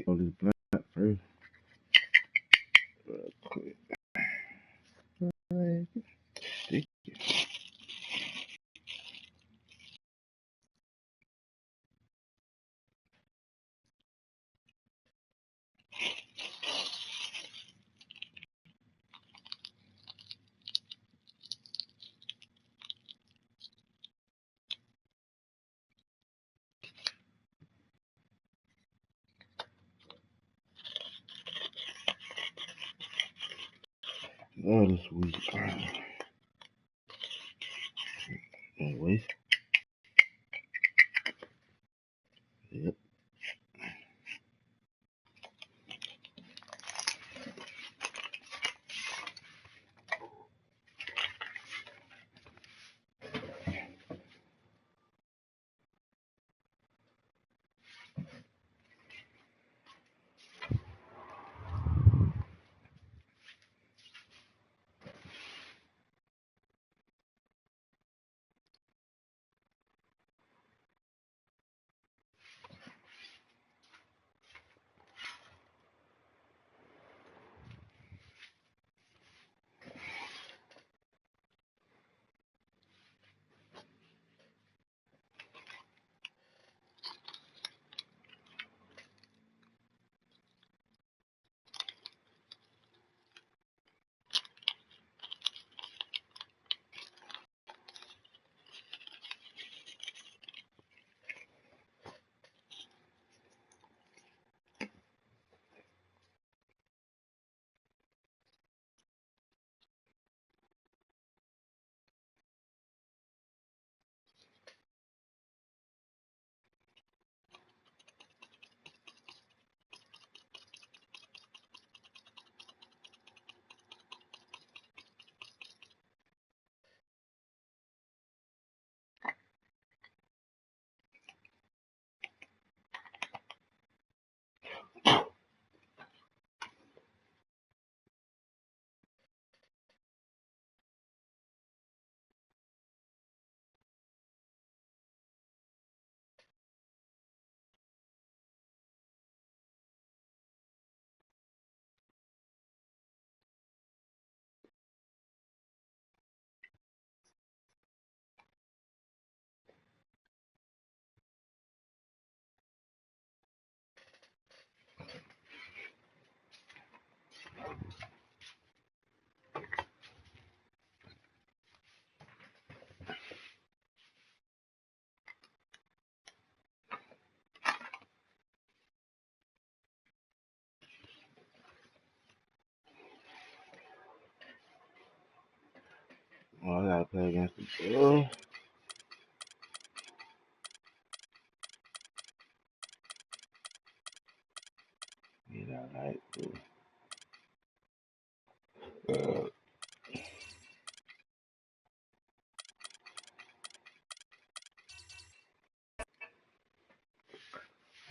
Oh, this blunt first. Real quick. Stick. Oh, this week. Don't waste. Yep. Oh, I gotta play against the Bulls. Yeah, I like to.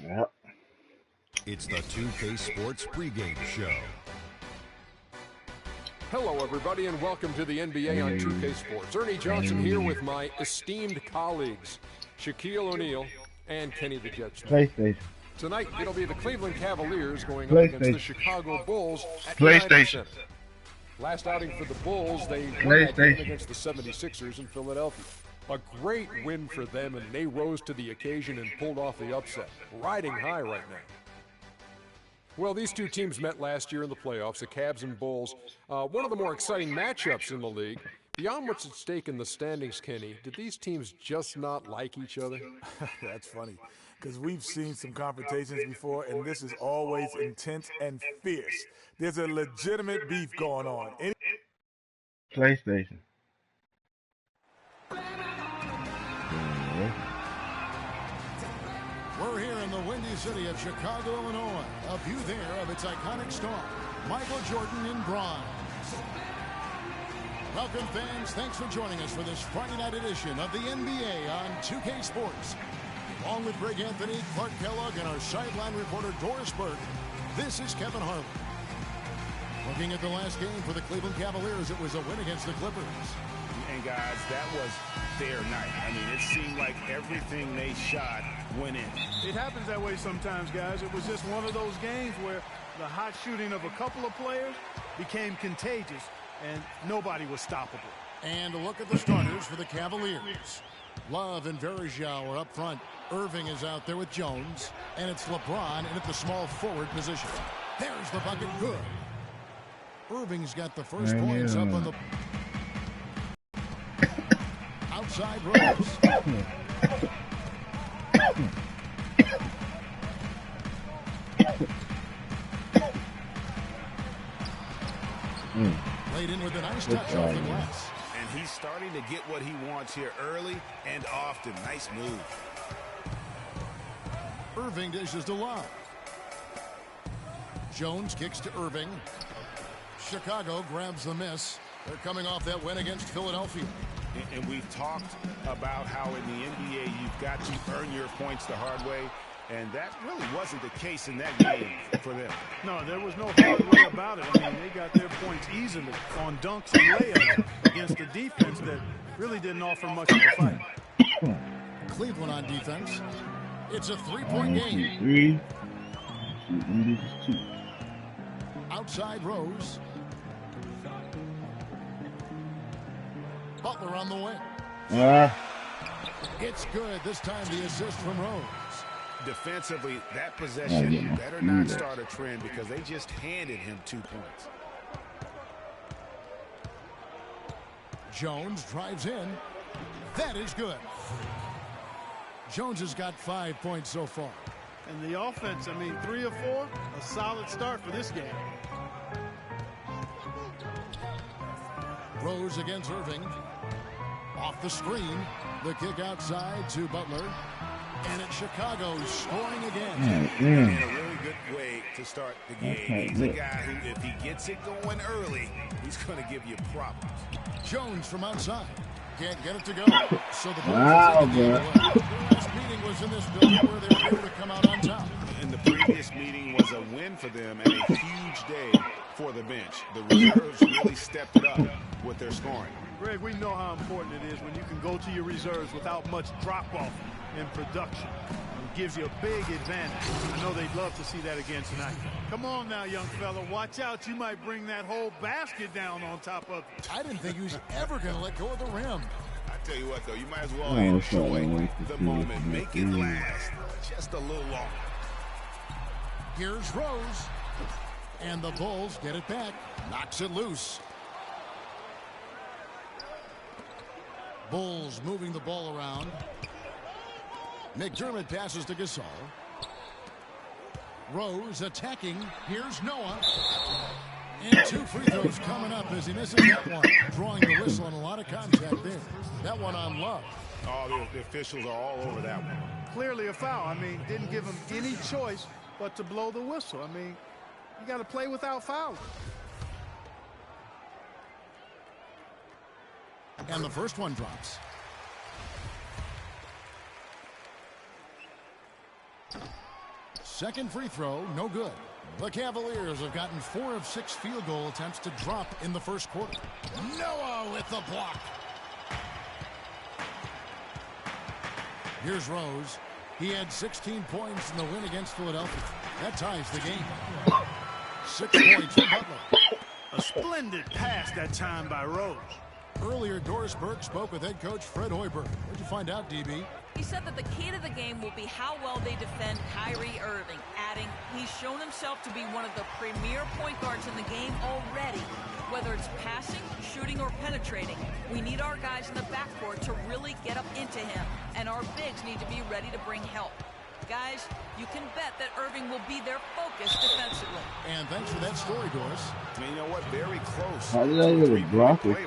Yep. It's the 2K Sports pregame show. Hello, everybody, and welcome to the NBA on 2K Sports. Ernie Johnson here with my esteemed colleagues, Shaquille O'Neal and Kenny the Jet Smith. PlayStation. Tonight, it'll be the Cleveland Cavaliers going up against the Chicago Bulls at United PlayStation. Center. Last outing for the Bulls, they won that game against the 76ers in Philadelphia. A great win for them, and they rose to the occasion and pulled off the upset. Riding high right now. Well, these two teams met last year in the playoffs, the Cavs and Bulls. One of the more exciting matchups in the league. Beyond what's at stake in the standings, Kenny, did these teams just not like each other? That's funny, because we've seen some confrontations before, and this is always intense and fierce. There's a legitimate beef going on. PlayStation. We're here in the windy city of Chicago, Illinois. A view there of its iconic star, Michael Jordan in bronze. Welcome, fans. Thanks for joining us for this Friday night edition of the NBA on 2K Sports. Along with Greg Anthony, Clark Kellogg, and our sideline reporter, Doris Burke, this is Kevin Harlan. Looking at the last game for the Cleveland Cavaliers, it was a win against the Clippers. And guys, that was their night. I mean, it seemed like everything they shot went in. It happens that way sometimes, guys. It was just one of those games where the hot shooting of a couple of players became contagious, and nobody was stoppable. And a look at the starters for the Cavaliers. Love and Verjao are up front. Irving is out there with Jones. And it's LeBron in at the small forward position. There's the bucket. Good. Irving's got the first points up on the outside Rose. Laid in with a nice touch off the glass. And he's starting to get what he wants here early and often. Nice move. Irving dishes to Love. Jones kicks to Irving. Chicago grabs the miss. They're coming off that win against Philadelphia. And we've talked about how in the NBA you've got to earn your points the hard way. And that really wasn't the case in that game for them. No, there was no hard way about it. I mean, they got their points easily on dunks and layups against a defense that really didn't offer much of a fight. Cleveland on defense. It's a three-point game. 3. Two. Outside Rose. Butler on the wing. It's good. This time the assist from Rose. Defensively, that possession better not start a trend because they just handed him 2 points. Jones drives in. That is good. Jones has got 5 points so far. And the offense, I mean, 3 or 4, a solid start for this game. Rose against Irving. Off the screen. The kick outside to Butler. And it's Chicago scoring again. A really good way to start the game. He's a guy who, if he gets it going early, he's going to give you problems. Jones from outside. Can't get it to go. So the last meeting was in this building where they were able to come out on top. And the previous meeting was a win for them and a huge day for the bench. The reserves really stepped it up with their scoring. Greg, we know how important it is when you can go to your reserves without much drop-off in production. It gives you a big advantage. I know they'd love to see that again tonight. Come on now, young fella. Watch out. You might bring that whole basket down on top of you. I didn't think he was ever going to let go of the rim. I tell you what, though, you might as well enjoy the moment. Make it last just a little longer. Here's Rose. And the Bulls get it back. Knocks it loose. Bulls moving the ball around. McDermott passes to Gasol. Rose attacking. Here's Noah. And 2 free throws coming up as he misses that one. Drawing the whistle and a lot of contact there. That one on Love. Oh, the officials are all over that one. Clearly a foul. I mean, didn't give him any choice but to blow the whistle. I mean, you got to play without fouling. And the first one drops. Second free throw, no good. The Cavaliers have gotten 4 of 6 field goal attempts to drop in the first quarter. Noah with the block. Here's Rose. He had 16 points in the win against Philadelphia. That ties the game. 6 points for Butler. A splendid pass that time by Rose. Earlier, Doris Burke spoke with head coach Fred Hoiberg. What'd you find out, DB? He said that the key to the game will be how well they defend Kyrie Irving, adding he's shown himself to be one of the premier point guards in the game already. Whether it's passing, shooting, or penetrating, we need our guys in the backcourt to really get up into him, and our bigs need to be ready to bring help. Guys, you can bet that Irving will be their focus defensively. And thanks for that story, Doris. And you know what? Very close. How did I even block it?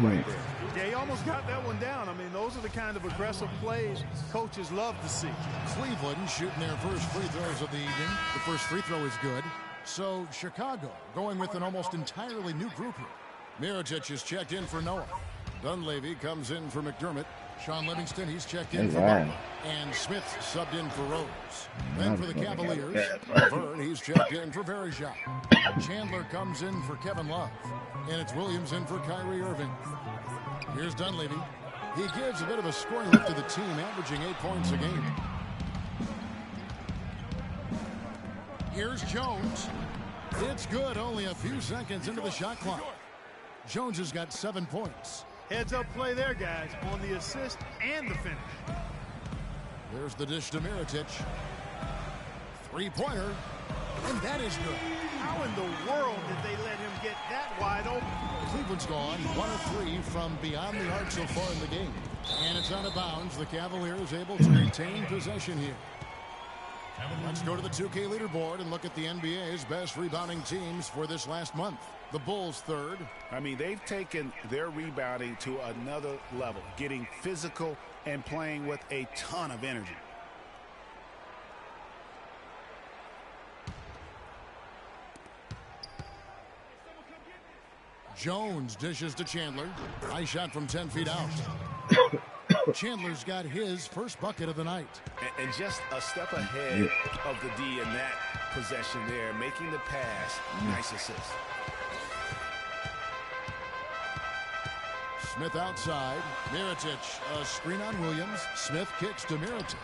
Yeah, he almost got that one down. I mean, those are the kind of aggressive plays coaches love to see. Cleveland shooting their first free throws of the evening. The first free throw is good. So Chicago going with an almost entirely new group here. Mirotic is checked in for Noah. Dunleavy comes in for McDermott. Sean Livingston, he's checked in for Butler. And Smith subbed in for Rose. Then for the Cavaliers, Vern, he's checked in for Verjao. Chandler comes in for Kevin Love. And it's Williams in for Kyrie Irving. Here's Dunleavy. He gives a bit of a scoring lift to the team, averaging 8 points a game. Here's Jones. It's good, only a few seconds into the shot clock. Jones has got 7 points. Heads up play there, guys, on the assist and the finish. There's the dish to Mirotic. Three-pointer, and that is good. How in the world did they let him get that wide open? Cleveland's gone 1 of 3 from beyond the arc so far in the game. And it's out of bounds. The Cavaliers able to retain possession here. Let's go to the 2K leaderboard and look at the NBA's best rebounding teams for this last month. The Bulls third. I mean, they've taken their rebounding to another level, getting physical and playing with a ton of energy. Jones dishes to Chandler. High shot from 10 feet out. Chandler's got his first bucket of the night. And just a step ahead of the D in that possession there, making the pass. Nice assist. Smith outside. Mirotic, a screen on Williams. Smith kicks to Mirotic.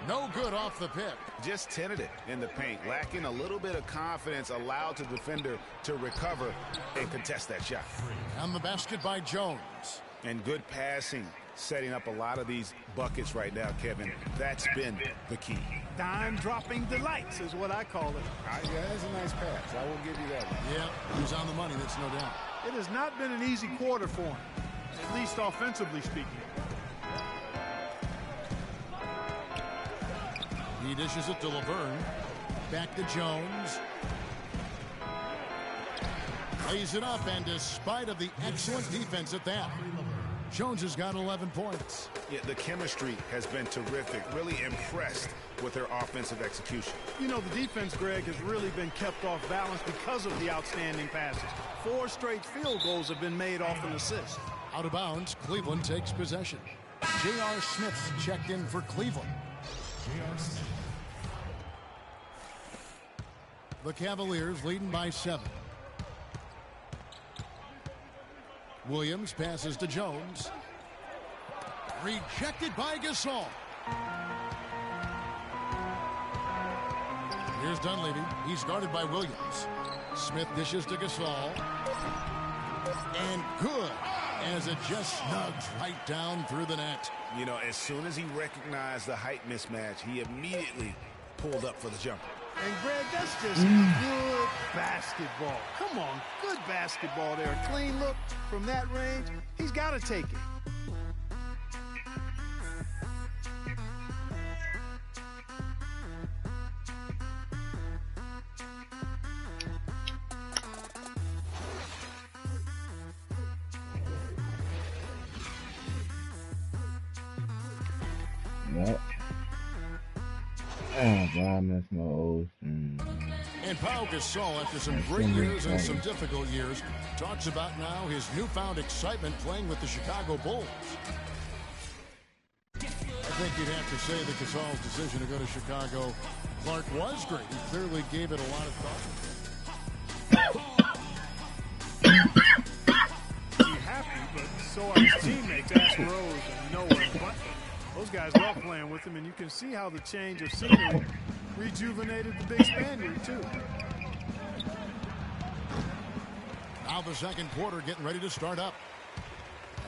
No good off the pick. Just tentative in the paint, lacking a little bit of confidence, allowed the defender to recover and contest that shot. And the basket by Jones. And good passing, setting up a lot of these buckets right now, Kevin. That's been the key. Dime-dropping delights is what I call it. Yeah, that's a nice pass. I will give you that one. Yeah, he was on the money, that's no doubt. It has not been an easy quarter for him, at least offensively speaking. He dishes it to Laverne. Back to Jones. Lays it up, and despite of the excellent defense at that, Jones has got 11 points. Yeah, the chemistry has been terrific. Really impressed with their offensive execution. You know, the defense, Greg, has really been kept off balance because of the outstanding passes. 4 straight field goals have been made off an assist. Out of bounds, Cleveland takes possession. J.R. Smith's checked in for Cleveland. The Cavaliers leading by 7. Williams passes to Jones. Rejected by Gasol. Here's Dunleavy. He's guarded by Williams. Smith dishes to Gasol. And good, as it just snugs right down through the net. You know, as soon as he recognized the height mismatch, he immediately pulled up for the jumper. And, Greg, that's just good basketball. Come on, good basketball there. A clean look from that range. He's got to take it. Yep. Oh, God, I miss my old stream. And Pau Gasol, after some great years and some difficult years, talks about now his newfound excitement playing with the Chicago Bulls. I think you'd have to say that Gasol's decision to go to Chicago, Clark, was great. He clearly gave it a lot of thought. He's happy, but so are his teammates, Ash Rose and Noah and Butler. Those guys love playing with him, and you can see how the change of scenery rejuvenated the big Spaniard, too. Now the second quarter getting ready to start up.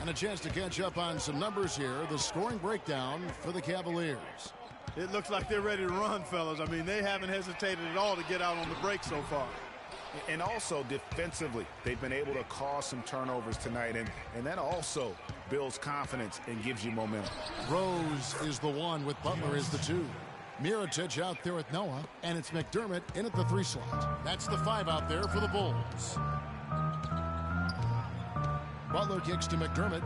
And a chance to catch up on some numbers here. The scoring breakdown for the Cavaliers. It looks like they're ready to run, fellas. I mean, they haven't hesitated at all to get out on the break so far. And also defensively, they've been able to cause some turnovers tonight, and that also builds confidence and gives you momentum. Rose is the 1 with Butler is the 2. Mirotic out there with Noah, and it's McDermott in at the 3 slot. That's the 5 out there for the Bulls. Butler kicks to McDermott.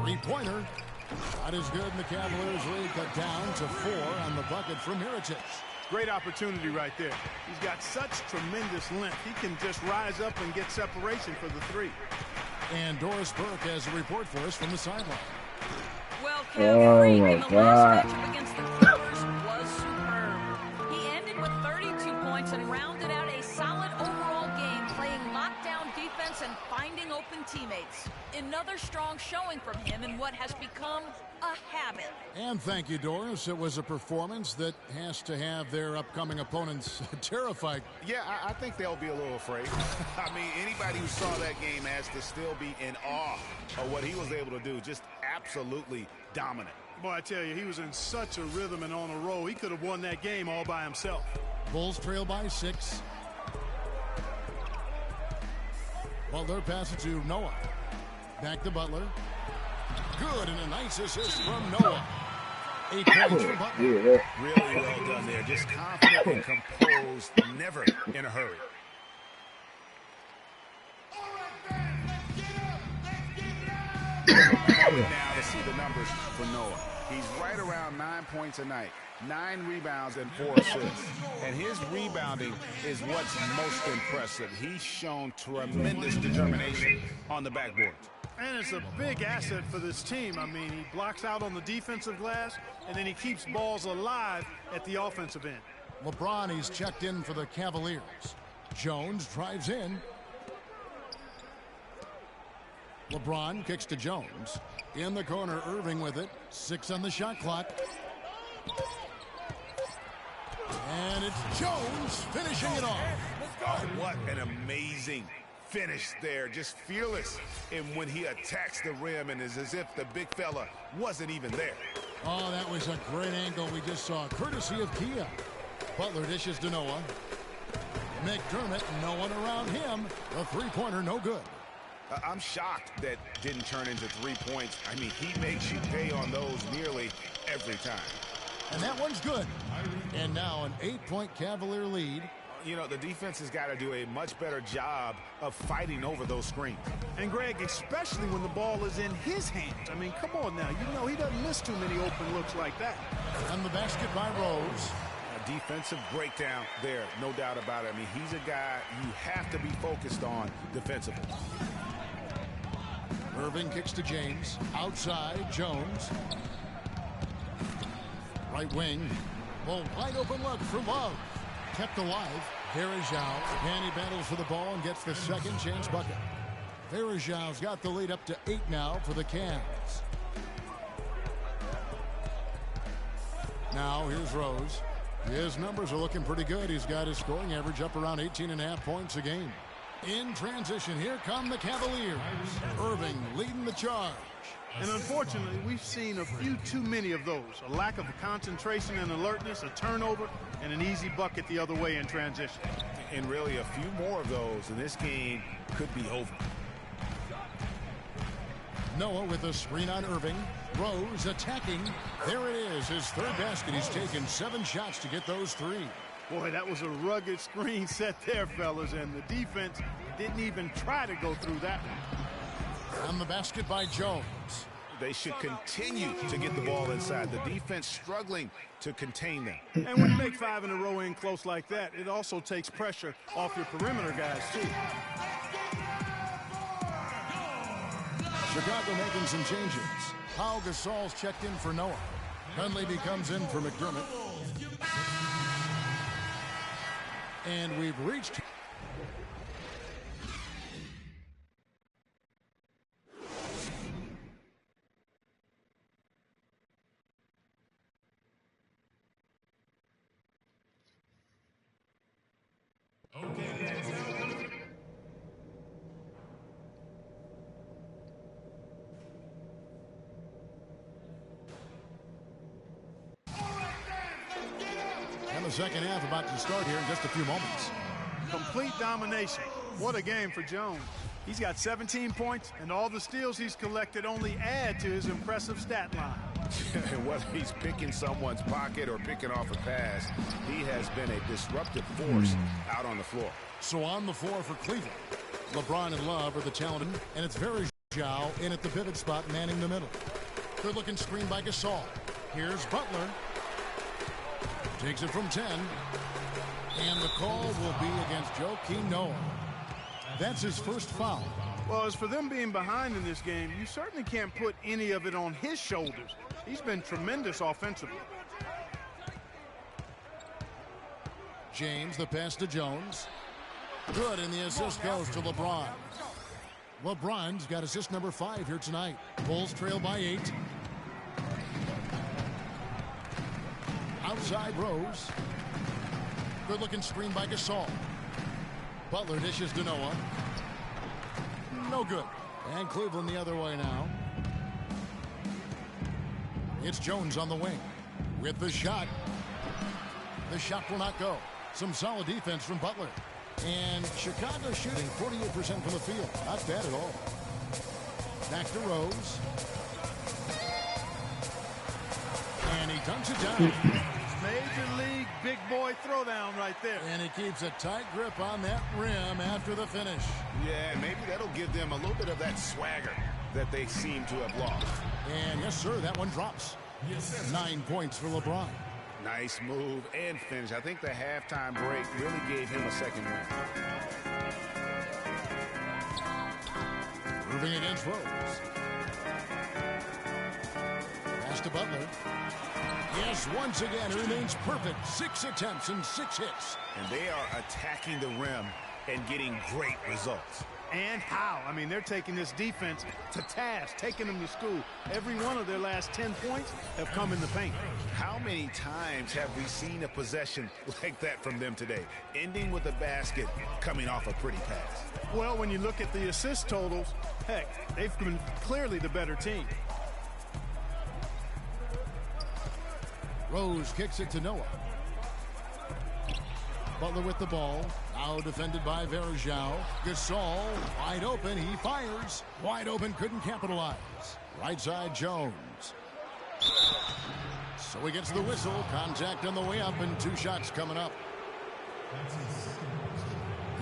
3-pointer. Shot is good, and the Cavaliers lead cut down to 4 on the bucket from Mirotic. Great opportunity right there. He's got such tremendous length. He can just rise up and get separation for the 3. And Doris Burke has a report for us from the sideline. Well, Kev, in the last matchup against the Clippers was superb. He ended with 32 points and rounded out a solid overall game, playing lockdown defense and finding open teammates. In other Another strong showing from him in what has become a habit. And thank you, Doris. It was a performance that has to have their upcoming opponents terrified. Yeah, I think they'll be a little afraid. I mean, anybody who saw that game has to still be in awe of what he was able to do. Just absolutely dominant. Boy, I tell you, he was in such a rhythm and on a roll. He could have won that game all by himself. Bulls trail by 6. Butler passes to Noah. Back to Butler. Good, and a nice assist from Noah. 8 points for Butler. Really well done there. Just confident and composed, never in a hurry. Now to see the numbers for Noah. He's right around 9 points a night, 9 rebounds and 4 assists. And his rebounding is what's most impressive. He's shown tremendous determination on the backboard. And it's a big asset for this team. I mean, he blocks out on the defensive glass, and then he keeps balls alive at the offensive end. LeBron, he's checked in for the Cavaliers. Jones drives in. LeBron kicks to Jones. In the corner, Irving with it. 6 on the shot clock. And it's Jones finishing it off. Oh, what an amazing finish there. Just fearless in when he attacks the rim, and is as if the big fella wasn't even there. Oh, that was a great angle we just saw, courtesy of Kia. Butler dishes to Noah. McDermott, no one around him. The three-pointer, no good. I'm shocked that didn't turn into 3 points. I mean, he makes you pay on those nearly every time. And that one's good. And now an 8-point Cavalier lead. You know, the defense has got to do a much better job of fighting over those screens. And, Greg, especially when the ball is in his hands. I mean, come on now. You know he doesn't miss too many open looks like that. And the basket by Rose. A defensive breakdown there, no doubt about it. I mean, he's a guy you have to be focused on defensively. Irving kicks to James. Outside, Jones. Right wing. Well, wide open look for Love. Kept alive. Verajao. And he battles for the ball and gets the second chance bucket. Verajao's got the lead up to 8 now for the Cavs. Now here's Rose. His numbers are looking pretty good. He's got his scoring average up around 18.5 points a game. In transition, here come the Cavaliers. Irving leading the charge. And unfortunately, we've seen a few too many of those. A lack of concentration and alertness, a turnover, and an easy bucket the other way in transition. And really a few more of those, and this game could be over. Noah with a screen on Irving. Rose attacking. There it is, his third basket. He's taken 7 shots to get those 3. Boy, that was a rugged screen set there, fellas, and the defense didn't even try to go through that one. On the basket by Jones. They should continue to get the ball inside. The defense struggling to contain them. And when you make 5 in a row in close like that, it also takes pressure off your perimeter guys, too. Chicago making some changes. Pau Gasol's checked in for Noah. Hundley comes in for McDermott. And we've reached... And the second half about to start here in just a few moments. Complete domination. What a game for Jones. He's got 17 points, and all the steals he's collected only add to his impressive stat line. And whether he's picking someone's pocket or picking off a pass, he has been a disruptive force out on the floor. So on the floor for Cleveland, LeBron and Love are the talented, and it's Verajao in at the pivot spot, manning the middle. Good looking screen by Gasol. Here's Butler. Takes it from 10. And the call will be against Joakim Noah. That's his first foul. Well, as for them being behind in this game, you certainly can't put any of it on his shoulders. He's been tremendous offensively. James, the pass to Jones. Good, and the assist goes to LeBron. LeBron's got assist number 5 here tonight. Bulls trail by 8. Outside Rose. Good-looking screen by Gasol. Butler dishes to Noah. No good. And Cleveland the other way now. It's Jones on the wing with the shot. The shot will not go. Some solid defense from Butler. And Chicago shooting 48% from the field. Not bad at all. Back to Rose. And he dunks it down. Major league big boy throwdown right there. And he keeps a tight grip on that rim after the finish. Yeah, maybe that'll give them a little bit of that swagger that they seem to have lost. And yes, sir, that one drops. 9 points for LeBron. Nice move and finish. I think the halftime break really gave him a second win. Moving against Rose. Pass to Butler. Yes, once again, it remains perfect. 6 attempts and 6 hits. And they are attacking the rim and getting great results. And how? I mean, they're taking this defense to task, taking them to school. Every one of their last 10 points have come in the paint. How many times have we seen a possession like that from them today? Ending with a basket, coming off a pretty pass. Well, when you look at the assist totals, heck, they've been clearly the better team. Rose kicks it to Noah. Butler with the ball. Now defended by Verajao. Gasol wide open. He fires. Wide open. Couldn't capitalize. Right side Jones. So he gets the whistle. Contact on the way up and 2 shots coming up.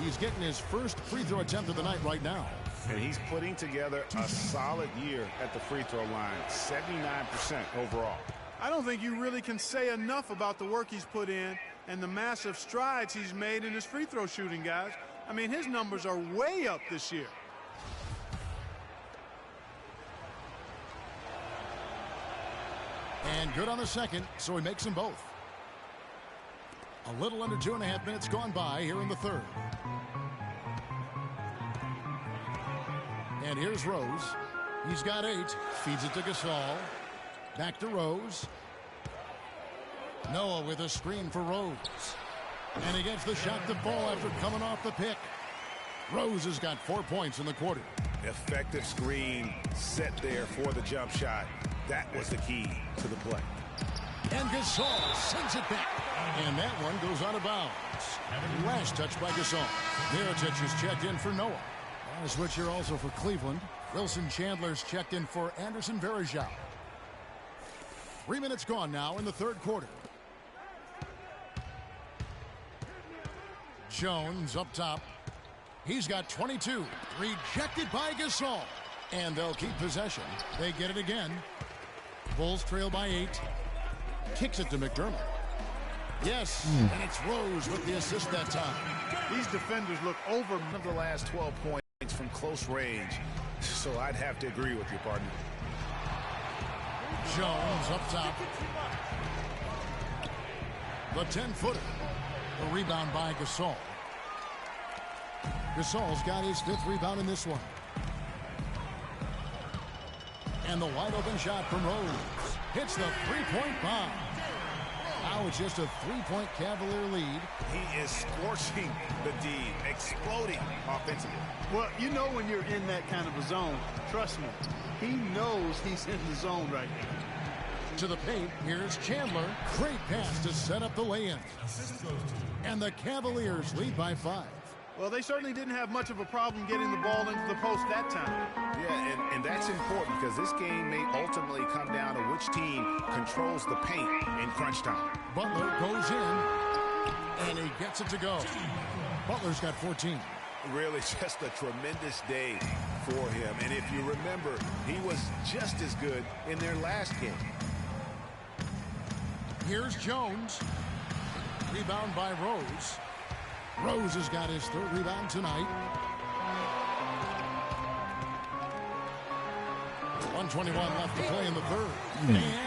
He's getting his first free throw attempt of the night right now. And he's putting together a solid year at the free throw line. 79% overall. I don't think you really can say enough about the work he's put in and the massive strides he's made in his free throw shooting, guys. I mean, his numbers are way up this year. And good on the second, so he makes them both. A little under 2.5 minutes gone by here in the third. And here's Rose. He's got 8. Feeds it to Gasol. Back to Rose. Noah with a screen for Rose. And he gets the shot to fall after coming off the pick. Rose has got 4 points in the quarter. Effective screen set there for the jump shot. That was the key to the play. And Gasol sends it back. And that one goes out of bounds. Last touch by Gasol. Mirotic is checked in for Noah. And a switch here also for Cleveland. Wilson Chandler's checked in for Anderson Verajao. 3 minutes gone now in the third quarter. Jones up top. He's got 22. Rejected by Gasol. And they'll keep possession. They get it again. Bulls trail by 8. Kicks it to McDermott. Yes, and it's Rose with the assist that time. These defenders look over the last 12 points from close range. So I'd have to agree with your partner. Jones up top. The 10-footer. The rebound by Gasol. Gasol's got his 5th rebound in this one. And the wide open shot from Rose. Hits the 3-point bomb. Now it's just a 3-point Cavalier lead. He is scorching the D, exploding offensively. Well, you know when you're in that kind of a zone, trust me, he knows he's in the zone right now. To the paint, here's Chandler. Great pass to set up the lay-in. And the Cavaliers lead by 5. Well, they certainly didn't have much of a problem getting the ball into the post that time. Yeah, and that's important because this game may ultimately come down to which team controls the paint in crunch time. Butler goes in, and he gets it to go. Butler's got 14. Really just a tremendous day for him. And if you remember, he was just as good in their last game. Here's Jones. Rebound by Rose. Rose has got his 3rd rebound tonight. 1:21 left to play in the 3rd.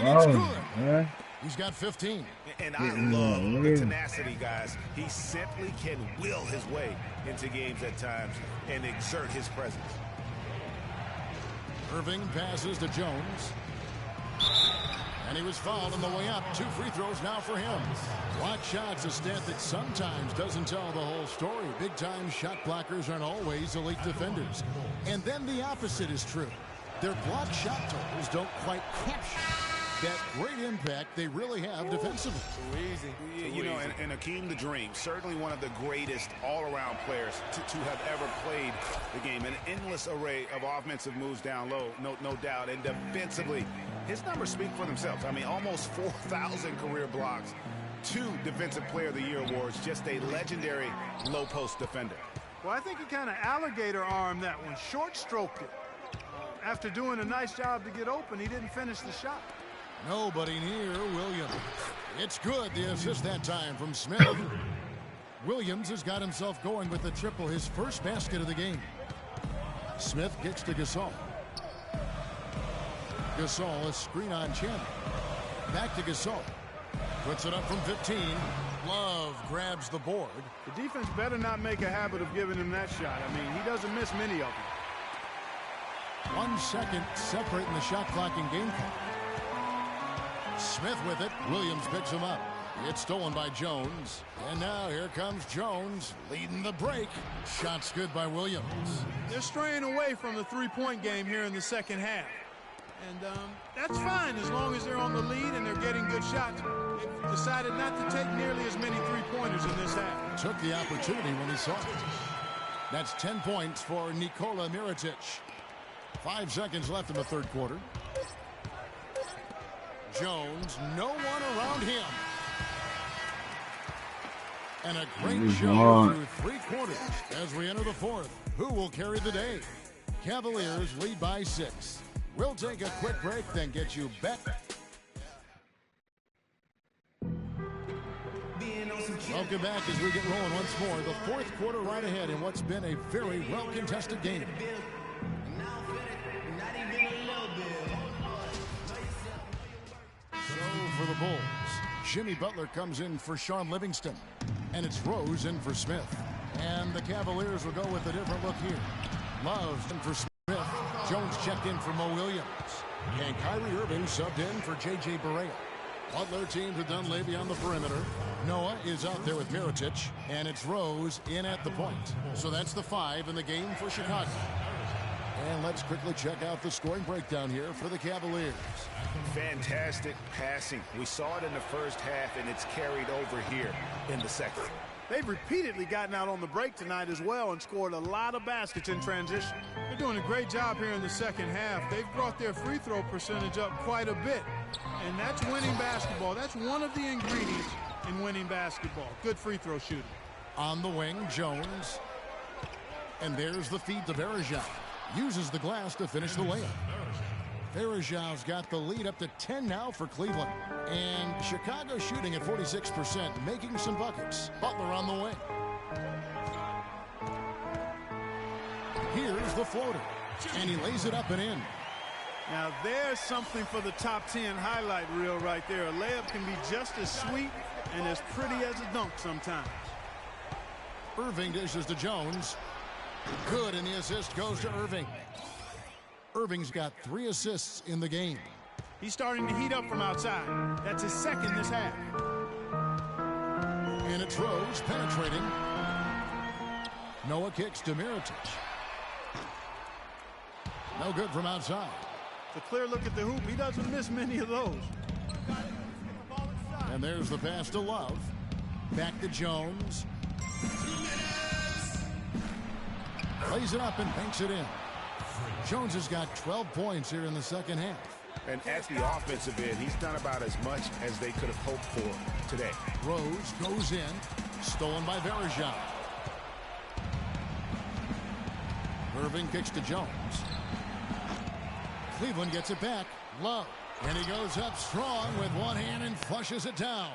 And it's good. He's got 15. And I love the tenacity, guys. He simply can will his way into games at times and exert his presence. Irving passes to Jones. And he was fouled on the way up. 2 free throws now for him. Block shots, a stat that sometimes doesn't tell the whole story. Big-time shot blockers aren't always elite defenders. And then the opposite is true. Their block shot totals don't quite capture that great impact they really have defensively. Too easy. You know, and Akeem the Dream, certainly one of the greatest all-around players to have ever played the game. An endless array of offensive moves down low, no doubt. And defensively, his numbers speak for themselves. I mean, almost 4,000 career blocks, 2 Defensive Player of the Year awards, just a legendary low-post defender. Well, I think he kind of alligator armed that one, short-stroked it. After doing a nice job to get open, he didn't finish the shot. Nobody near Williams. It's good, the assist that time from Smith. Williams has got himself going with the triple, his first basket of the game. Smith gets to Gasol. Gasol, a screen on Chandler. Back to Gasol. Puts it up from 15. Love grabs the board. The defense better not make a habit of giving him that shot. I mean, he doesn't miss many of them. 1 second separating the shot clock and game clock. Smith with it. Williams picks him up. It's stolen by Jones. And now here comes Jones leading the break. Shots good by Williams. They're straying away from the three-point game here in the second half. And that's fine as long as they're on the lead and they're getting good shots. They've decided not to take nearly as many three-pointers in this half. Took the opportunity when he saw it. That's 10 points for Nikola Mirotic. 5 seconds left in the third quarter. Jones, no one around him. And a great show through 3 quarters as we enter the fourth. Who will carry the day? Cavaliers lead by 6. We'll take a quick break, then get you back. Welcome back as we get rolling once more. The fourth quarter right ahead in what's been a very well-contested game. So for the Bulls, Jimmy Butler comes in for Sean Livingston. And it's Rose in for Smith. And the Cavaliers will go with a different look here. Love in for Smith. Jones checked in for Mo Williams. And Kyrie Irving subbed in for J.J. Barea. Butler teams with Dunleavy on the perimeter. Noah is out there with Mirotic. And it's Rose in at the point. So that's the 5 in the game for Chicago. And let's quickly check out the scoring breakdown here for the Cavaliers. Fantastic passing. We saw it in the first half, and it's carried over here in the second. They've repeatedly gotten out on the break tonight as well and scored a lot of baskets in transition. They're doing a great job here in the second half. They've brought their free throw percentage up quite a bit. And that's winning basketball. That's one of the ingredients in winning basketball. Good free throw shooting. On the wing, Jones. And there's the feed to Varejao. Uses the glass to finish the layup. Varejão's got the lead up to 10 now for Cleveland. And Chicago shooting at 46%, making some buckets. Butler on the wing. Here's the floater. And he lays it up and in. Now there's something for the top 10 highlight reel right there. A layup can be just as sweet and as pretty as a dunk sometimes. Irving dishes to Jones. Good, and the assist goes to Irving. Irving's got 3 assists in the game. He's starting to heat up from outside. That's his second this half. And it's Rose penetrating. Noah kicks to Mirotic. No good from outside. It's a clear look at the hoop. He doesn't miss many of those. And there's the pass to Love. Back to Jones. Plays it up and banks it in. Jones has got 12 points here in the second half. And at the offensive end, he's done about as much as they could have hoped for today. Rose goes in. Stolen by Varejao. Irving kicks to Jones. Cleveland gets it back. Love. And he goes up strong with one hand and flushes it down.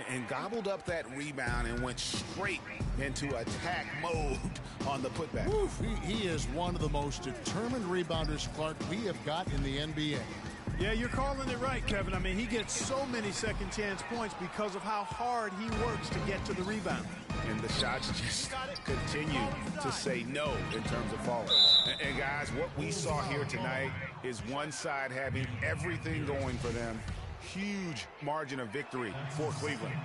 And gobbled up that rebound and went straight into attack mode on the putback. Oof, he is one of the most determined rebounders, Clark, we have got in the NBA. Yeah, you're calling it right, Kevin. I mean, he gets so many second chance points because of how hard he works to get to the rebound. and the shots just continue to say no in terms of falling. And guys, what we saw here tonight is one side having everything going for them. Huge margin of victory for Cleveland.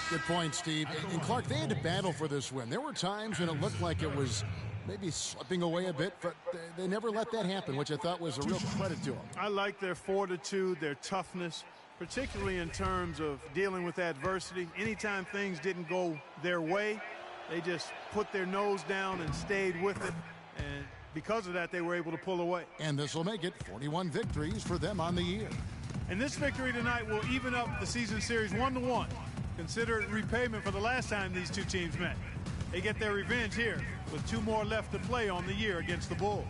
Good point, Steve. And Clark, they had to battle for this win. There were times when it looked like it was maybe slipping away a bit, but they never let that happen, which I thought was a real credit to them. I like their fortitude, their toughness, particularly in terms of dealing with adversity. Anytime things didn't go their way, they just put their nose down and stayed with it. And because of that, they were able to pull away. And this will make it 41 victories for them on the year. And this victory tonight will even up the season series 1-1. Consider it repayment for the last time these two teams met. They get their revenge here with 2 more left to play on the year against the Bulls.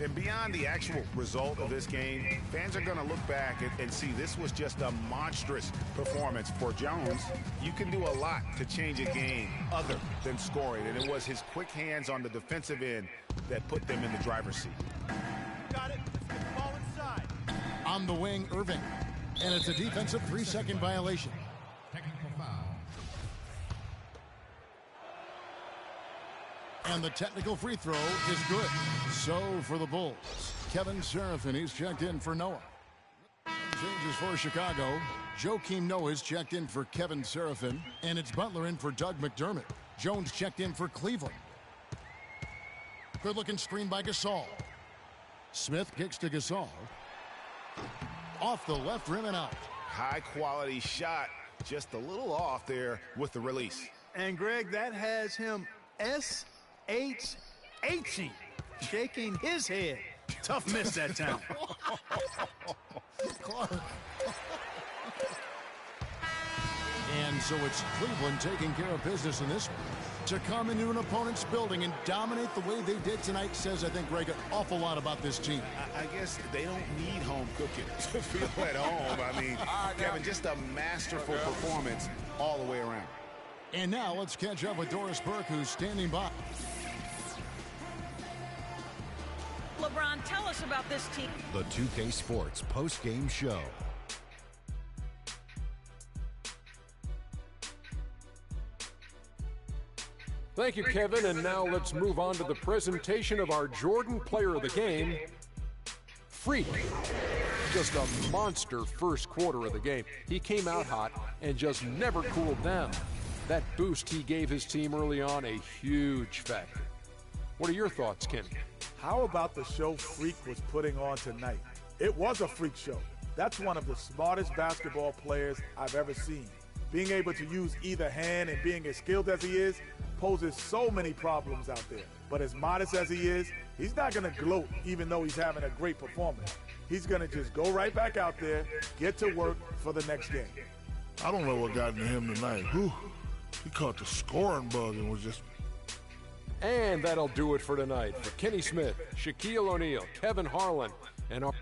And beyond the actual result of this game, fans are going to look back and see this was just a monstrous performance for Jones. You can do a lot to change a game other than scoring, and it was his quick hands on the defensive end that put them in the driver's seat. Got it. Let's get the ball inside. On the wing, Irving. And it's a defensive 3-second violation. And the technical free throw is good. So for the Bulls, Kevin Serafin, he's checked in for Noah. Changes for Chicago. Joakim Noah's checked in for Kevin Serafin. And it's Butler in for Doug McDermott. Jones checked in for Cleveland. Good-looking screen by Gasol. Smith kicks to Gasol. Off the left rim and out. High-quality shot, just a little off there with the release. And, Greg, that has him S-H-H-ing, shaking his head. Tough miss that time. Clark. And so it's Cleveland taking care of business in this one. To come into an opponent's building and dominate the way they did tonight says, I think, Greg, an awful lot about this team. I guess they don't need home cooking to feel at home. I mean, Kevin, just a masterful performance all the way around. And now let's catch up with Doris Burke, who's standing by. LeBron, tell us about this team. The 2K Sports post-game show. Thank you, Kevin. And now let's move on to the presentation of our Jordan Player of the Game, Freak. Just a monster first quarter of the game. He came out hot and just never cooled down. That boost he gave his team early on, a huge factor. What are your thoughts, Kenny? How about the show Freak was putting on tonight? It was a freak show. That's one of the smartest basketball players I've ever seen. Being able to use either hand and being as skilled as he is poses so many problems out there. But as modest as he is, he's not going to gloat even though he's having a great performance. He's going to just go right back out there, get to work for the next game. I don't know what got into him tonight. Whew. He caught the scoring bug and was just... And that'll do it for tonight. For Kenny Smith, Shaquille O'Neal, Kevin Harlan, and our...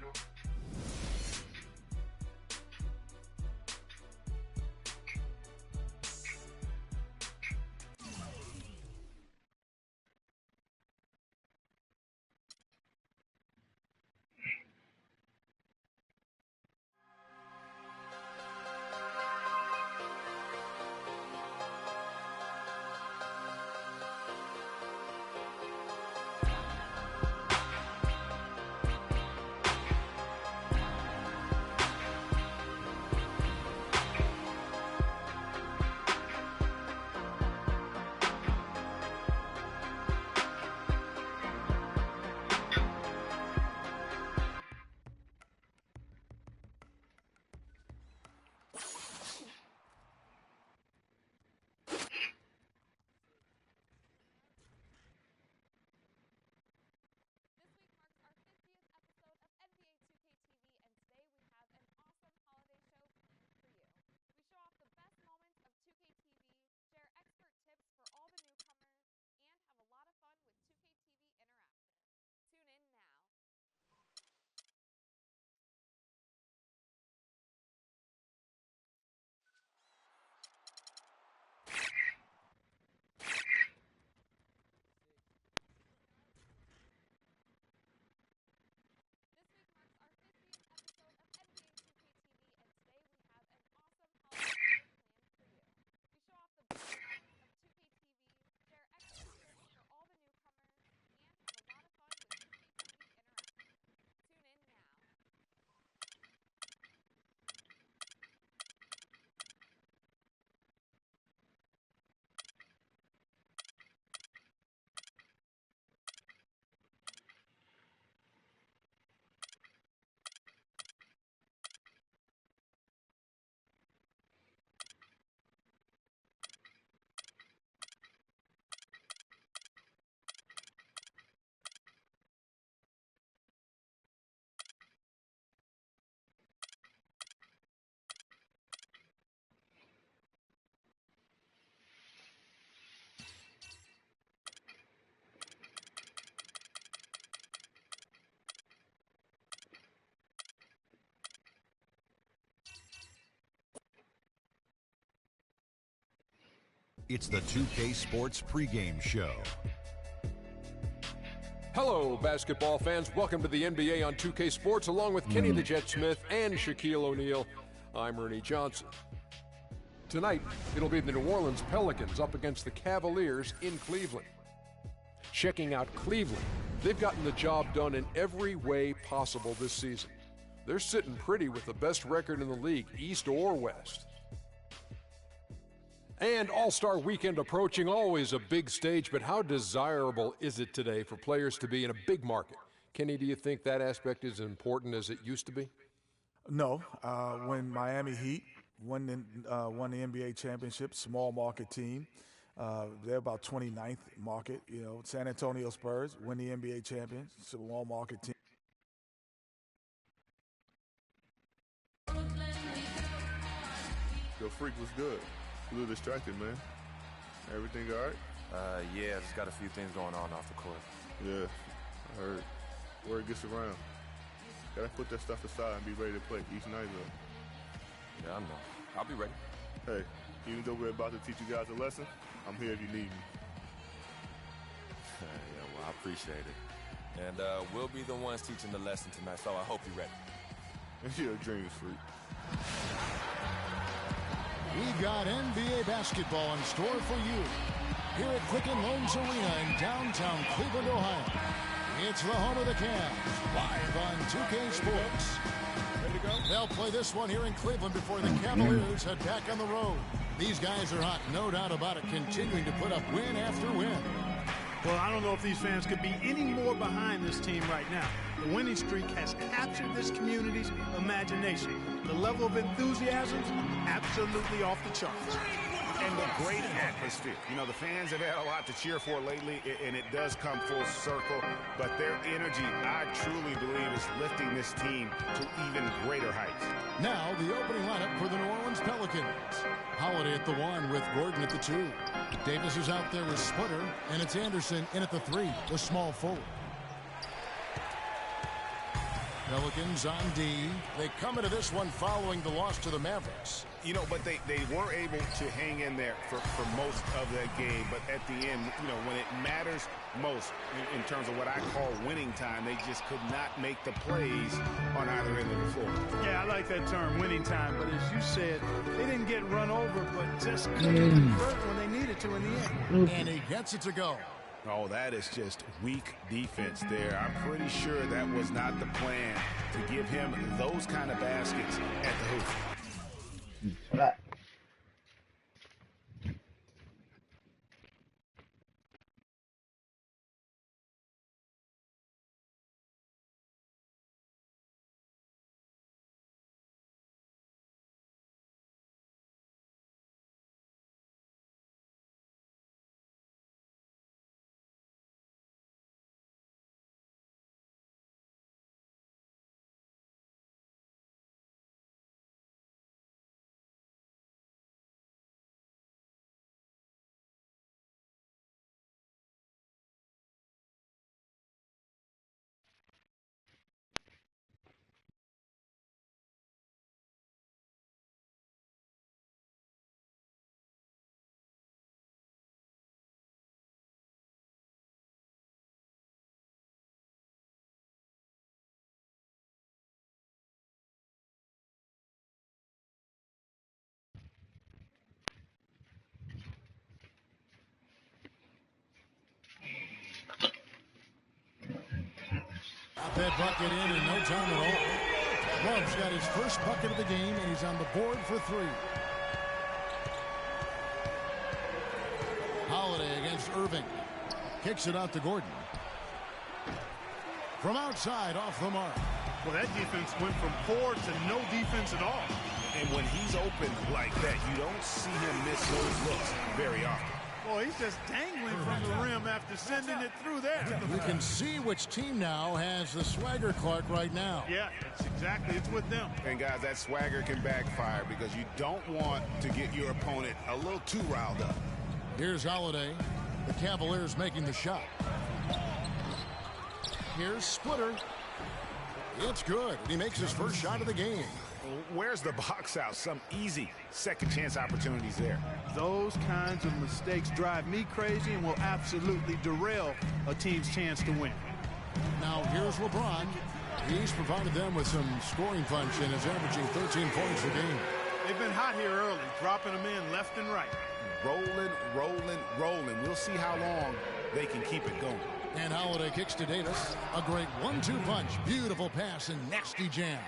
It's the 2K Sports pregame show. Hello, basketball fans. Welcome to the NBA on 2K Sports, along with Kenny the Jet Smith and Shaquille O'Neal. I'm Ernie Johnson. Tonight, it'll be the New Orleans Pelicans up against the Cavaliers in Cleveland. Checking out Cleveland, they've gotten the job done in every way possible this season. They're sitting pretty with the best record in the league, East or West. And All-Star Weekend approaching, always a big stage, but how desirable is it today for players to be in a big market? Kenny, do you think that aspect is as important as it used to be? No. When Miami Heat won the NBA championship, small market team, they're about 29th market. You know, San Antonio Spurs win the NBA champion, small market team. Your freak was good. A little distracted, man. Everything all right? Yeah, just got a few things going on off the court. Yeah, I heard. Word gets around. Gotta put that stuff aside and be ready to play each night, though. Yeah, I know. I'll be ready. Hey, even though we're about to teach you guys a lesson, I'm here if you need me. Yeah, well, I appreciate it. And we'll be the ones teaching the lesson tonight, so I hope you're ready. It's your dreams, freak. We got NBA basketball in store for you here at Quicken Loans Arena in downtown Cleveland, Ohio. It's the home of the Cavs, live on 2K Sports. Ready to go? They'll play this one here in Cleveland before the Cavaliers head back on the road. These guys are hot, no doubt about it, continuing to put up win after win. Well, I don't know if these fans could be any more behind this team right now. The winning streak has captured this community's imagination. The level of enthusiasm, absolutely off the charts. And the great atmosphere. You know, the fans have had a lot to cheer for lately, and it does come full circle. But their energy, I truly believe, is lifting this team to even greater heights. Now, the opening lineup for the New Orleans Pelicans. Holiday at the 1 with Gordon at the 2. Davis is out there with Splitter, and it's Anderson in at the 3, the small forward. Pelicans on D. They come into this one following the loss to the Mavericks. You know, but they were able to hang in there for most of that game. But at the end, you know, when it matters most in terms of what I call winning time, they just could not make the plays on either end of the floor. Yeah, I like that term, winning time. But as you said, they didn't get run over, but just couldn't convert when they needed to in the end. And he gets it to go. Oh, that is just weak defense there. I'm pretty sure that was not the plan to give him those kind of baskets at the hoop. Right. Got that bucket in no time at all. Love's got his first bucket of the game, and he's on the board for 3. Holiday against Irving. Kicks it out to Gordon. From outside, off the mark. Well, that defense went from 4 to no defense at all. And when he's open like that, you don't see him miss those looks very often. Boy, he's just dangling from the rim after sending it through there. You can see which team now has the swagger Clark right now. Yeah, it's with them. And guys, that swagger can backfire because you don't want to get your opponent a little too riled up. Here's Holiday. The Cavaliers making the shot. Here's Splitter. It's good. He makes his first shot of the game. Where's the box out? Some easy second chance opportunities there. Those kinds of mistakes drive me crazy and will absolutely derail a team's chance to win. Now here's LeBron. He's provided them with some scoring punch and is averaging 13 points a game. They've been hot here early, dropping them in left and right. Rolling, rolling, rolling. We'll see how long they can keep it going. And Holiday kicks to Davis. A great 1-2 punch. Beautiful pass and nasty jam.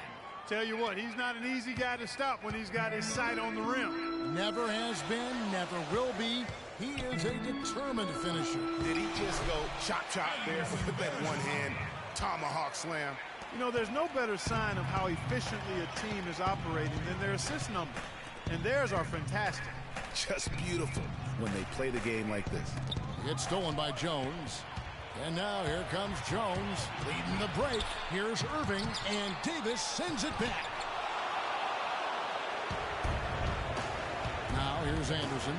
Tell you what, he's not an easy guy to stop when he's got his sight on the rim. Never has been, never will be. He is a determined finisher. Did he just go chop there with that one-hand tomahawk slam? You know, there's no better sign of how efficiently a team is operating than their assist number. And theirs are fantastic. Just beautiful when they play the game like this. It's stolen by Jones. And now here comes Jones leading the break. Here's Irving, and Davis sends it back. Now here's Anderson.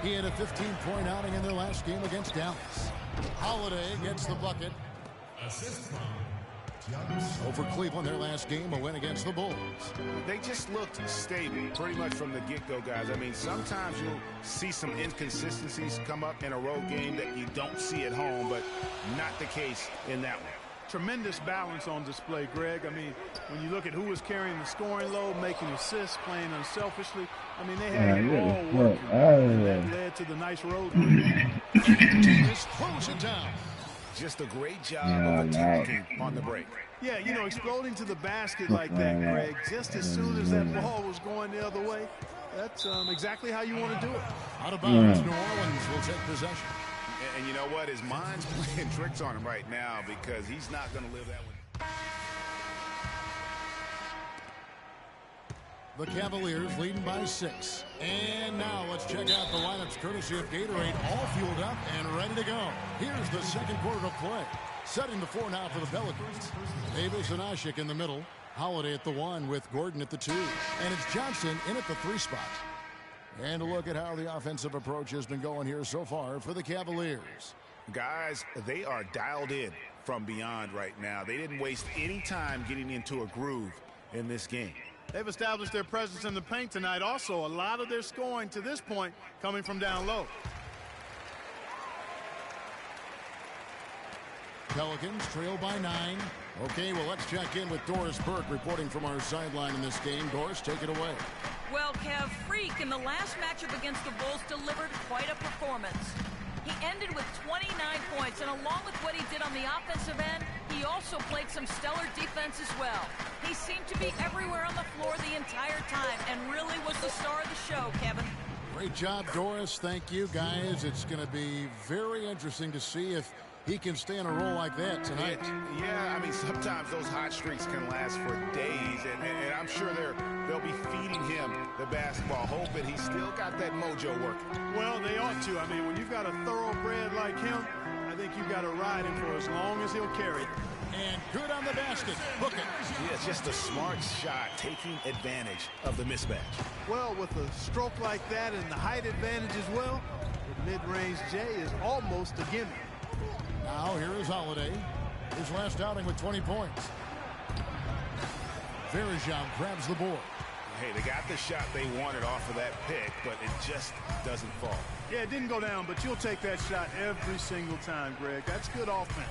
He had a 15-point outing in their last game against Dallas. Holiday gets the bucket. Over Cleveland, their last game, a win against the Bulls. They just looked stable pretty much from the get-go, guys. I mean, sometimes you'll see some inconsistencies come up in a road game that you don't see at home, but not the case in that one. Tremendous balance on display, Greg. I mean, when you look at who was carrying the scoring load, making assists, playing unselfishly, I mean, they had it all working. That led to the nice road win. Davis throws it down. Just a great job of attacking on the break. Yeah, you know, exploding to the basket like that, Greg, just as soon as that ball was going the other way, that's exactly how you want to do it. Out of bounds, New Orleans will take possession. And you know what? His mind's playing tricks on him right now because he's not going to live that one. The Cavaliers leading by 6. And now let's check out the lineups courtesy of Gatorade, all fueled up and ready to go. Here's the second quarter of play. Setting the 4 now for the Pelicans. Davis and Ashik in the middle. Holiday at the 1 with Gordon at the 2. And it's Johnson in at the 3 spot. And a look at how the offensive approach has been going here so far for the Cavaliers. Guys, they are dialed in from beyond right now. They didn't waste any time getting into a groove in this game. They've established their presence in the paint tonight. Also, a lot of their scoring to this point coming from down low. Pelicans trail by 9. Okay, well, let's check in with Doris Burke reporting from our sideline in this game. Doris, take it away. Well, Kev, Freak in the last matchup against the Bulls delivered quite a performance. He ended with 29 points, and along with what he did on the offensive end, he also played some stellar defense as well. He seemed to be everywhere on the floor the entire time and really was the star of the show, Kevin. Great job, Doris. Thank you, guys. It's going to be very interesting to see if he can stay in a role like that tonight. Yeah, I mean, sometimes those hot streaks can last for days, and I'm sure they'll be feeding him the basketball, hoping he's still got that mojo working. Well, they ought to. I mean, when you've got a thoroughbred like him, I think you've got to ride him for as long as he'll carry it. And good on the basket. Book it. Yeah, it's just a smart shot, taking advantage of the mismatch. Well, with a stroke like that and the height advantage as well, the mid-range J is almost a gimme. Now here is Holiday. His last outing with 20 points. Verejao grabs the board. Hey, they got the shot they wanted off of that pick, but it just doesn't fall. Yeah, it didn't go down, but you'll take that shot every single time, Greg. That's good offense.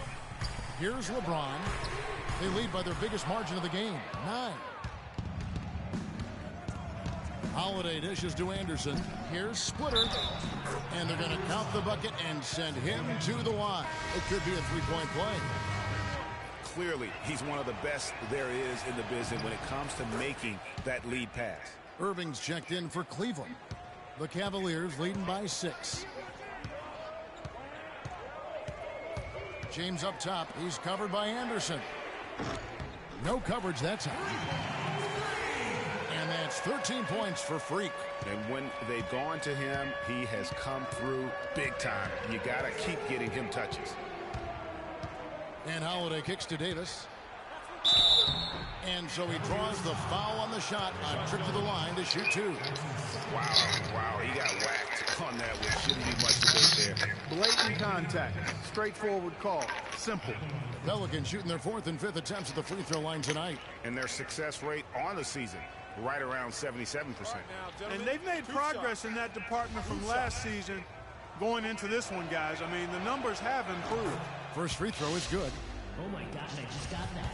Here's LeBron. They lead by their biggest margin of the game, 9. Holiday dishes to Anderson. Here's Splitter. And they're going to count the bucket and send him to the line. It could be a 3-point play. Clearly, he's one of the best there is in the business when it comes to making that lead pass. Irving's checked in for Cleveland. The Cavaliers leading by 6. James up top. He's covered by Anderson. No coverage that time. And that's 13 points for Freak. And when they've gone to him, he has come through big time. You got to keep getting him touches. And Holiday kicks to Davis. And so he draws the foul on the shot. A trip to the line to shoot 2. Wow, he got whacked on that, which shouldn't be much debate there. Blatant contact. Straightforward call. Simple. Pelicans shooting their 4th and 5th attempts at the free throw line tonight. And their success rate on the season right around 77%. And they've made progress in that department from last season going into this one, guys. I mean, the numbers have improved. First free throw is good. Oh my gosh, I just got that.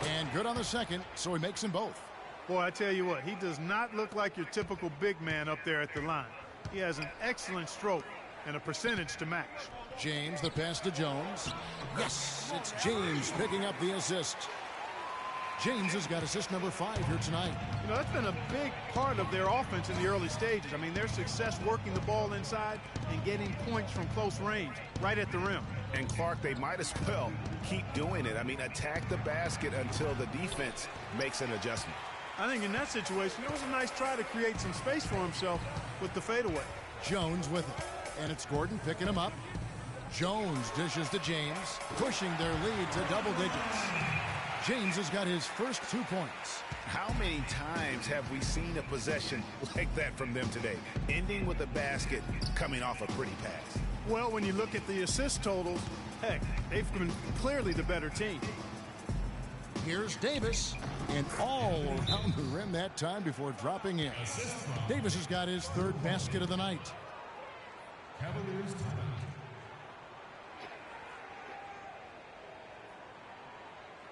And good on the second, so he makes them both. Boy, I tell you what, he does not look like your typical big man up there at the line. He has an excellent stroke and a percentage to match. James, the pass to Jones. Yes, it's James picking up the assist. James has got assist number 5 here tonight. You know, that's been a big part of their offense in the early stages. I mean, their success working the ball inside and getting points from close range, right at the rim. And Clark, they might as well keep doing it. I mean, attack the basket until the defense makes an adjustment. I think in that situation, it was a nice try to create some space for himself with the fadeaway. Jones with it. And it's Gordon picking him up. Jones dishes to James, pushing their lead to double digits. James has got his first 2 points. How many times have we seen a possession like that from them today, ending with a basket coming off a pretty pass? Well, when you look at the assist totals, heck, they've been clearly the better team. Here's Davis, and all around the rim that time before dropping in. Davis has got his 3rd basket of the night. Cavaliers timeout.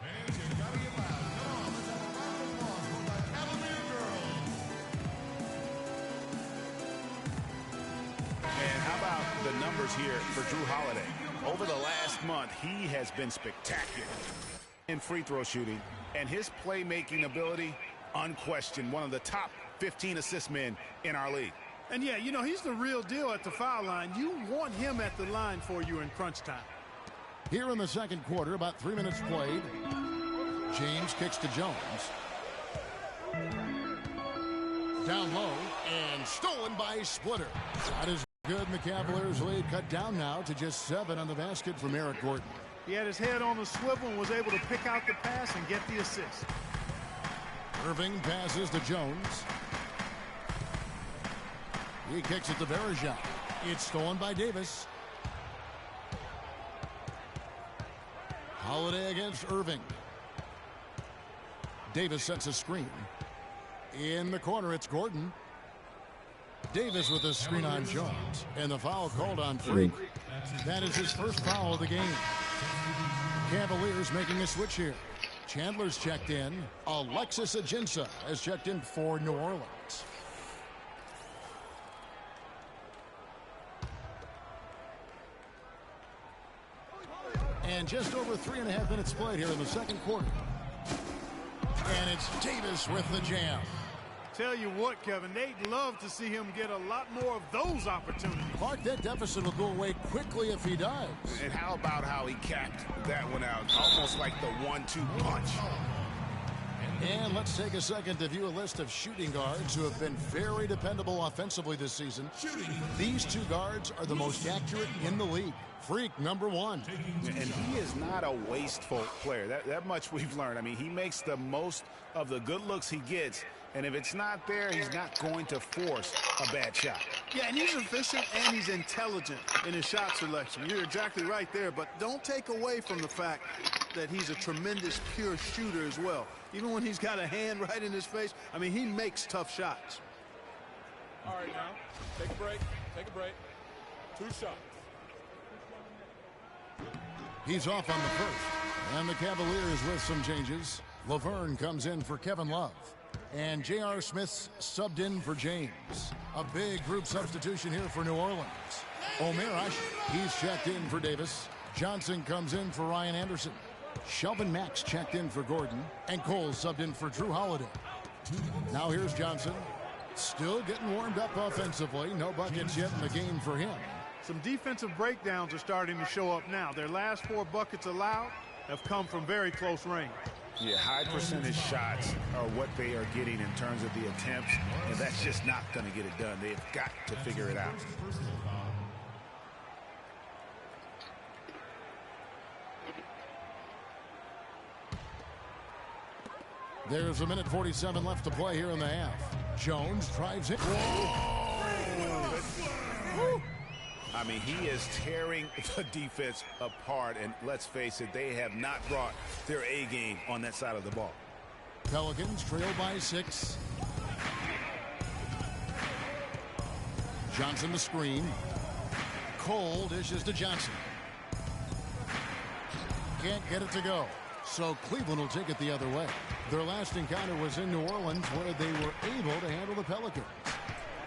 Fans, you gotta get loud. Come on, let's have a round of applause for my Cavalier girls. And how about the numbers here for Drew Holiday? Over the last month, he has been spectacular in free throw shooting, and his playmaking ability, unquestioned, one of the top 15 assist men in our league. And yeah, you know, he's the real deal at the foul line. You want him at the line for you in crunch time. Here in the second quarter, about 3 minutes played. James kicks to Jones. Down low and stolen by Splitter. That is good, and the Cavaliers lead cut down now to just 7 on the basket from Eric Gordon. He had his head on the swivel and was able to pick out the pass and get the assist. Irving passes to Jones. He kicks it to Verajao. It's stolen by Davis. Holiday against Irving. Davis sets a screen. In the corner, it's Gordon. Davis with a screen on Jones. And the foul called on Freak. That is his first foul of the game. Cavaliers making a switch here. Chandler's checked in. Alexis Ajinça has checked in for New Orleans. And just over 3.5 minutes played here in the second quarter. And it's Davis with the jam. Tell you what, Kevin, they'd love to see him get a lot more of those opportunities. Clark, that deficit will go away quickly if he does. And how about how he capped that one out? Almost like the 1-2 punch. And let's take a second to view a list of shooting guards who have been very dependable offensively this season. These 2 guards are the most accurate in the league. Freak, number 1. And he is not a wasteful player. That much we've learned. I mean, he makes the most of the good looks he gets. And if it's not there, he's not going to force a bad shot. Yeah, and he's efficient and he's intelligent in his shot selection. You're exactly right there, but don't take away from the fact that he's a tremendous pure shooter as well. Even when he's got a hand right in his face, I mean, he makes tough shots. All right, now, take a break. Take a break. 2 shots. He's off on the first. And the Cavaliers with some changes. Laverne comes in for Kevin Love. And J.R. Smith's subbed in for James. A big group substitution here for New Orleans. Omer, he's checked in for Davis. Johnson comes in for Ryan Anderson. Shelvin Max checked in for Gordon. And Cole subbed in for Drew Holiday. Now here's Johnson. Still getting warmed up offensively. No buckets yet in the game for him. Some defensive breakdowns are starting to show up now. Their last 4 buckets allowed have come from very close range. Yeah, high percentage shots are what they are getting in terms of the attempts, and that's just not going to get it done. They've got to figure it out. There's 1:47 left to play here in the half. Jones drives it. I mean, he is tearing the defense apart, and let's face it, they have not brought their A game on that side of the ball. Pelicans trail by 6. Johnson the screen. Cole dishes to Johnson. Can't get it to go. So Cleveland will take it the other way. Their last encounter was in New Orleans, where they were able to handle the Pelicans.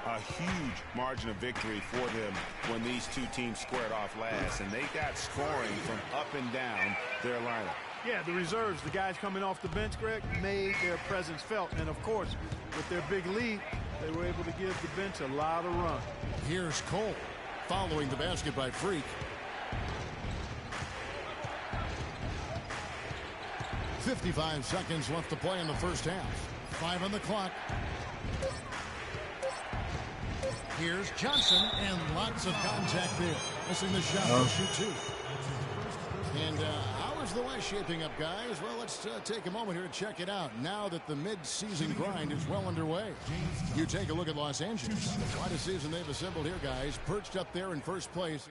A huge margin of victory for them when these two teams squared off last, and they got scoring from up and down their lineup. Yeah, the reserves, the guys coming off the bench, Greg, made their presence felt. And, of course, with their big lead, they were able to give the bench a lot of run. Here's Cole following the basket by Freak. 55 seconds left to play in the first half. 5 on the clock. Here's Johnson, and lots of contact there. Missing the shot to shoot 2. And how is the West shaping up, guys? Well, let's take a moment here to check it out. Now that the mid-season grind is well underway. You take a look at Los Angeles. Quite a season they've assembled here, guys. Perched up there in first place.